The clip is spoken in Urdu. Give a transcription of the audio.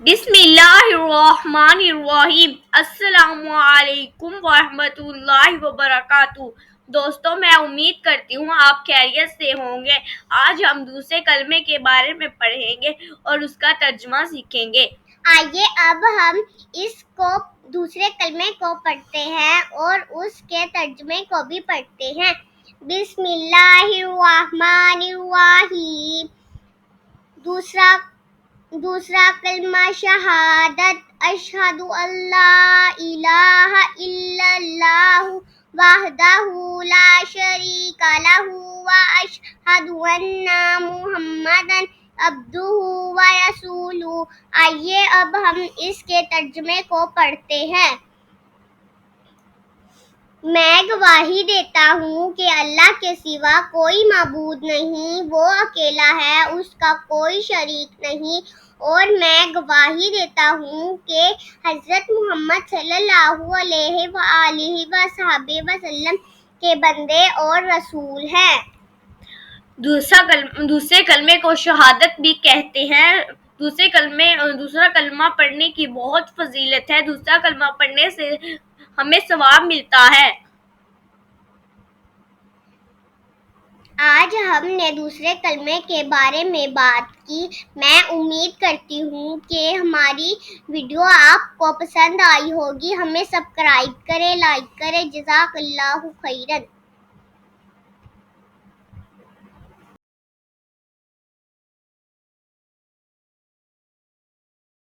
بسم اللہ الرحمن الرحیم۔ السلام علیکم ورحمۃ اللہ وبرکاتہ۔ دوستوں، میں امید کرتی ہوں آپ خیریت سے ہوں گے۔ آج ہم دوسرے کلمے کے بارے میں پڑھیں گے اور اس کا ترجمہ سیکھیں گے۔ آئیے اب ہم اس کو دوسرے کلمے کو پڑھتے ہیں اور اس کے ترجمے کو بھی پڑھتے ہیں۔ بسم اللہ الرحمن الرحیم۔ دوسرا کلمہ شہادت، اشہد ان لا الہ الا اللہ وحدہ لا شریک لہ واشہد ان محمدا عبدہ ورسولہ۔ آئیے اب ہم اس کے ترجمے کو پڑھتے ہیں۔ میں گواہی دیتا ہوں کہ اللہ کے سوا کوئی معبود نہیں، وہ اکیلا ہے، اس کا کوئی شریک نہیں، اور میں گواہی دیتا ہوں کہ حضرت محمد صلی اللہ علیہ وآلہ وصحبہ وسلم کے بندے اور رسول ہیں۔ دوسرے کلمے کو شہادت بھی کہتے ہیں۔ دوسرا کلمہ پڑھنے کی بہت فضیلت ہے۔ دوسرا کلمہ پڑھنے سے ہمیں ثواب ملتا ہے۔ آج ہم نے دوسرے کلمے کے بارے میں بات کی۔ میں امید کرتی ہوں کہ ہماری ویڈیو آپ کو پسند آئی ہوگی۔ ہمیں سبسکرائب کریں، لائک کریں۔ جزاک اللہ خیرا۔